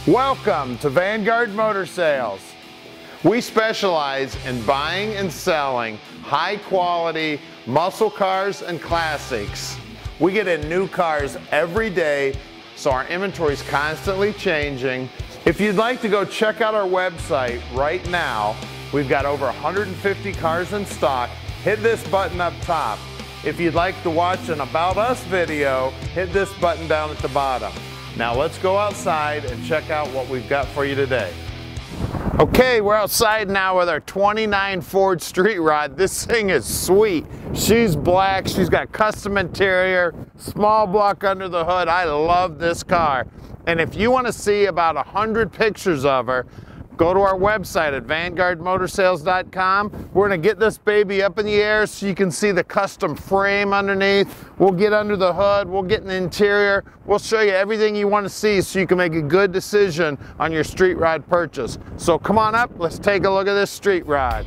Welcome to Vanguard Motor Sales. We specialize in buying and selling high quality muscle cars and classics. We get in new cars every day, so our inventory is constantly changing. If you'd like to go check out our website right now, we've got over 150 cars in stock. Hit this button up top. If you'd like to watch an About Us video, hit this button down at the bottom. Now let's go outside and check out what we've got for you today. Okay, we're outside now with our 29 Ford Street Rod. This thing is sweet. She's black, she's got custom interior, small block under the hood. I love this car. And if you want to see about 100 pictures of her, go to our website at vanguardmotorsales.com. We're going to get this baby up in the air so you can see the custom frame underneath. We'll get under the hood, we'll get in the interior. We'll show you everything you want to see so you can make a good decision on your street rod purchase. So come on up, let's take a look at this street rod.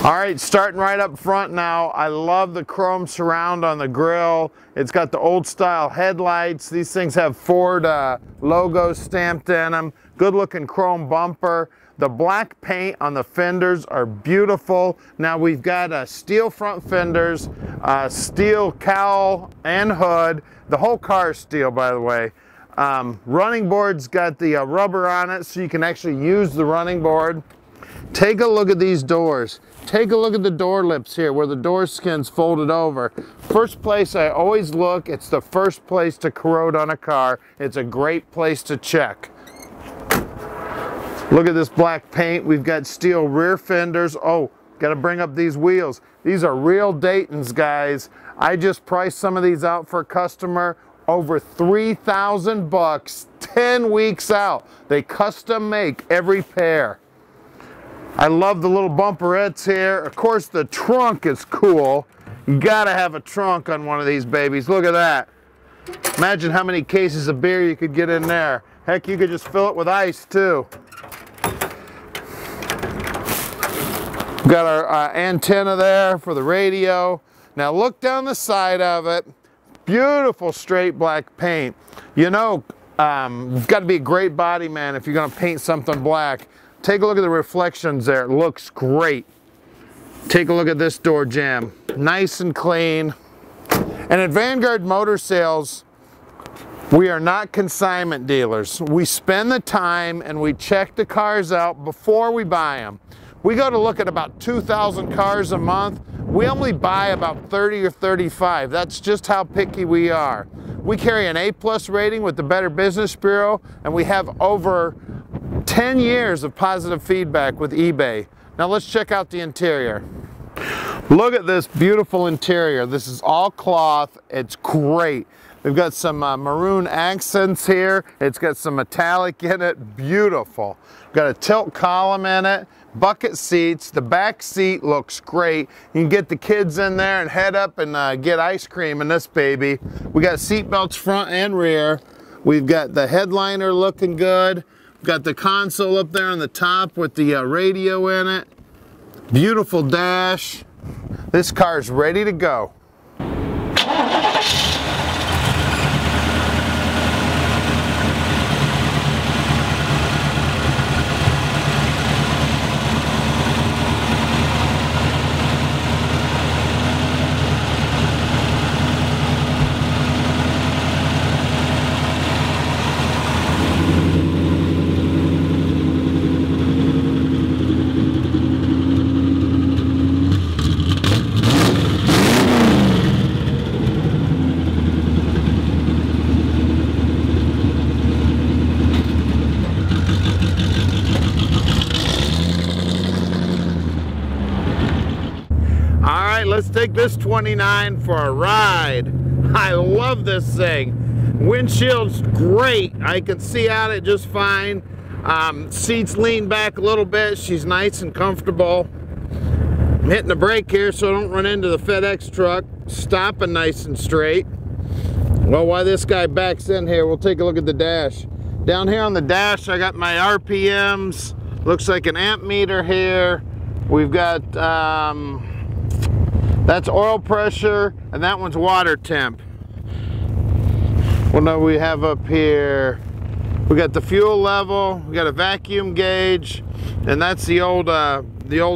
All right, starting right up front now, I love the chrome surround on the grill. It's got the old style headlights. These things have Ford logos stamped in them. Good looking chrome bumper. The black paint on the fenders are beautiful. Now we've got steel front fenders, steel cowl and hood. The whole car is steel, by the way. Running board's got the rubber on it so you can actually use the running board. Take a look at these doors. Take a look at the door lips here where the door skin's folded over. First place I always look, it's the first place to corrode on a car. It's a great place to check. Look at this black paint. We've got steel rear fenders. Oh, got to bring up these wheels. These are real Dayton's, guys. I just priced some of these out for a customer. Over 3,000 bucks, 10 weeks out. They custom make every pair. I love the little bumperettes here. Of course, the trunk is cool. You gotta have a trunk on one of these babies. Look at that. Imagine how many cases of beer you could get in there. Heck, you could just fill it with ice too. Got our antenna there for the radio. Now look down the side of it. Beautiful straight black paint. You know, you've got to be a great body man if you're gonna paint something black. Take a look at the reflections there. It looks great. Take a look at this door jamb. Nice and clean. And at Vanguard Motor Sales, we are not consignment dealers. We spend the time and we check the cars out before we buy them. We go to look at about 2,000 cars a month. We only buy about 30 or 35. That's just how picky we are. We carry an A+ rating with the Better Business Bureau, and we have over 10 years of positive feedback with eBay. Now let's check out the interior. Look at this beautiful interior. This is all cloth. It's great. We've got some maroon accents here. It's got some metallic in it. Beautiful. We've got a tilt column in it. Bucket seats. The back seat looks great. You can get the kids in there and head up and get ice cream in this baby. We got seat belts front and rear. We've got the headliner looking good. Got the console up there on the top with the radio in it. Beautiful dash. This car is ready to go. Let's take this 29 for a ride. I love this thing. Windshield's great. I can see out it just fine. Seats lean back a little bit. She's nice and comfortable. I'm hitting the brake here so I don't run into the FedEx truck. Stopping nice and straight. Well, while this guy backs in here, we'll take a look at the dash. Down here on the dash, I got my RPMs. Looks like an amp meter here. We've got, that's oil pressure, and that one's water temp. Well, now we have up here, we got the fuel level, we got a vacuum gauge, and that's the old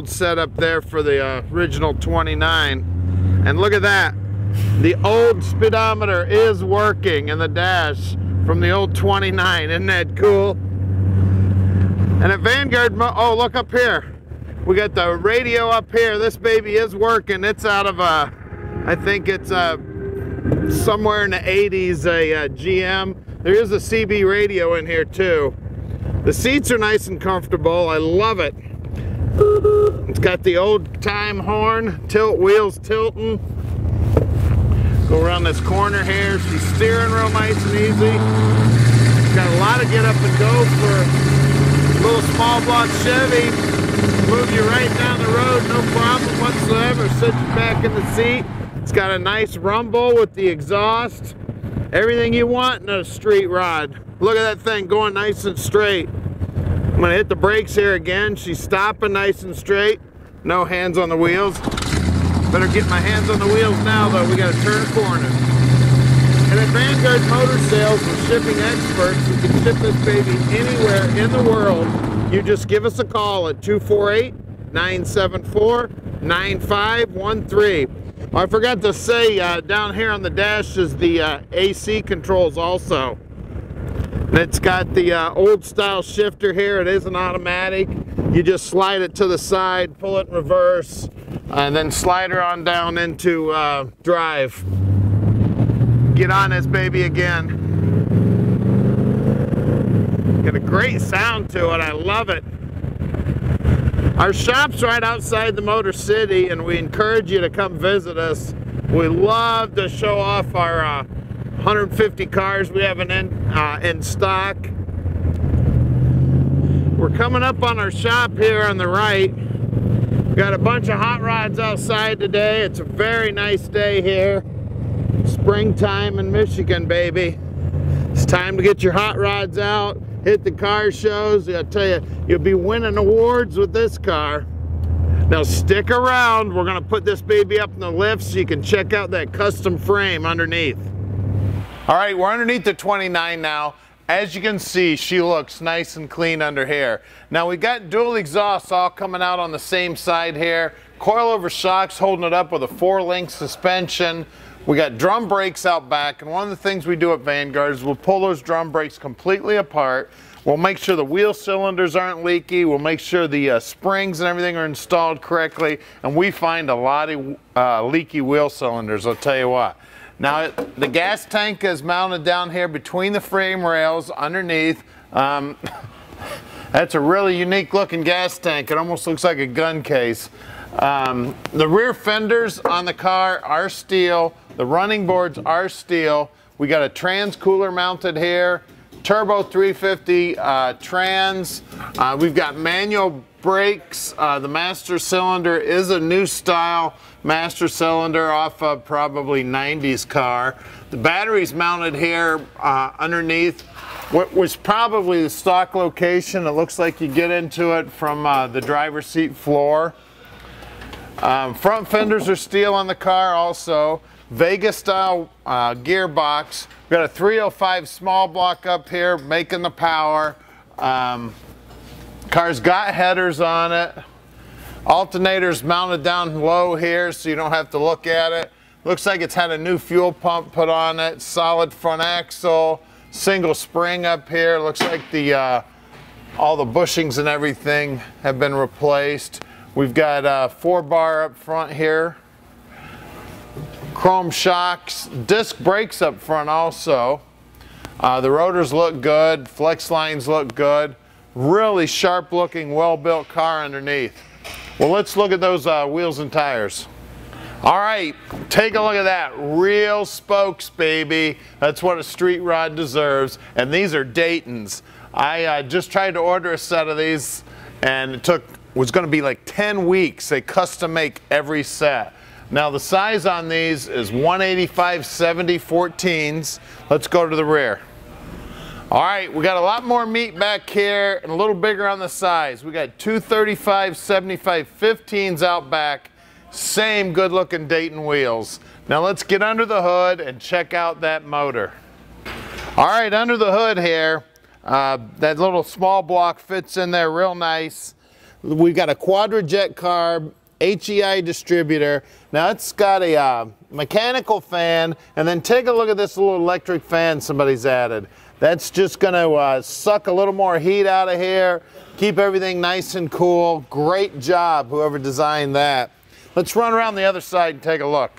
setup there for the original 29. And look at that. The old speedometer is working in the dash from the old 29. Isn't that cool? And at Vanguard, oh, look up here. We got the radio up here. This baby is working. It's out of a, I think it's somewhere in the 80s, a GM. There is a CB radio in here too. The seats are nice and comfortable. I love it. It's got the old time horn, tilt wheels tilting. Go around this corner here. She's steering real nice and easy. Got a lot of get up and go for a little small block Chevy. Move you right down the road, no problem whatsoever. Sit you back in the seat. It's got a nice rumble with the exhaust. Everything you want in a street rod. Look at that thing going nice and straight. I'm gonna hit the brakes here again. She's stopping nice and straight. No hands on the wheels. Better get my hands on the wheels now though, we gotta turn a corner. And at Vanguard Motor Sales, we're shipping experts. We can ship this baby anywhere in the world. You just give us a call at 248-974-9513. I forgot to say, down here on the dash is the AC controls also. And it's got the old style shifter here. It is an automatic. You just slide it to the side, pull it in reverse, and then slide her on down into drive. Get on this baby again. Got a great sound to it. I love it. Our shop's right outside the Motor City, and we encourage you to come visit us. We love to show off our 150 cars we have in stock. We're coming up on our shop here on the right. We got a bunch of hot rods outside today. It's a very nice day here. Springtime in Michigan, baby. It's time to get your hot rods out, hit the car shows. I tell you, you'll be winning awards with this car. Now stick around. We're gonna put this baby up in the lift so you can check out that custom frame underneath. All right, we're underneath the 29 now. As you can see, she looks nice and clean under here. Now we got dual exhausts all coming out on the same side here. Coilover shocks holding it up with a 4-link suspension. We got drum brakes out back, and one of the things we do at Vanguard is we'll pull those drum brakes completely apart. We'll make sure the wheel cylinders aren't leaky. We'll make sure the springs and everything are installed correctly, and we find a lot of leaky wheel cylinders, I'll tell you what. Now, the gas tank is mounted down here between the frame rails underneath. That's a really unique looking gas tank. It almost looks like a gun case. The rear fenders on the car are steel. The running boards are steel. We got a trans cooler mounted here. Turbo 350 trans. We've got manual brakes. The master cylinder is a new style master cylinder off of probably 90s car. The battery's mounted here underneath what was probably the stock location. It looks like you get into it from the driver's seat floor. Front fenders are steel on the car also. Vega style gearbox. We've got a 305 small block up here making the power. Car's got headers on it. Alternator's mounted down low here so you don't have to look at it. Looks like it's had a new fuel pump put on it. Solid front axle. Single spring up here. Looks like all the bushings and everything have been replaced. We've got 4-bar up front here. Chrome shocks, disc brakes up front also. The rotors look good, flex lines look good. Really sharp looking, well-built car underneath. Well, let's look at those wheels and tires. All right, take a look at that. Real spokes, baby. That's what a street rod deserves. And these are Dayton's. I just tried to order a set of these, and it was gonna be like 10 weeks. They custom make every set. Now the size on these is 185/70 14s. Let's go to the rear. All right, we got a lot more meat back here and a little bigger on the sides. We got 235/75 15s out back. Same good looking Dayton wheels. Now let's get under the hood and check out that motor. All right, under the hood here, that little small block fits in there real nice. We've got a Quadrajet carb, HEI distributor. Now it's got a mechanical fan, and then take a look at this little electric fan somebody's added. That's just gonna suck a little more heat out of here, keep everything nice and cool. Great job, whoever designed that. Let's run around the other side and take a look.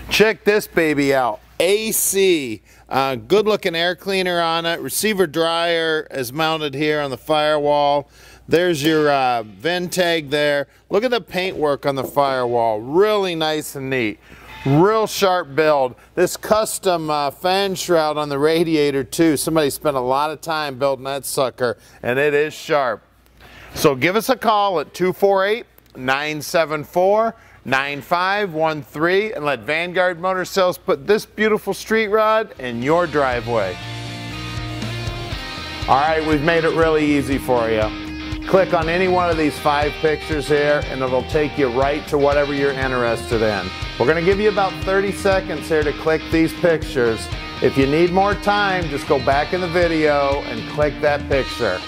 Check this baby out. AC, good looking air cleaner on it. Receiver dryer is mounted here on the firewall. There's your VIN tag there. Look at the paintwork on the firewall. Really nice and neat. Real sharp build. This custom fan shroud on the radiator too. Somebody spent a lot of time building that sucker, and it is sharp. So give us a call at 248-974-9513 and let Vanguard Motor Sales put this beautiful street rod in your driveway. All right, we've made it really easy for you. Click on any one of these 5 pictures here and it'll take you right to whatever you're interested in. We're going to give you about 30 seconds here to click these pictures. If you need more time, just go back in the video and click that picture.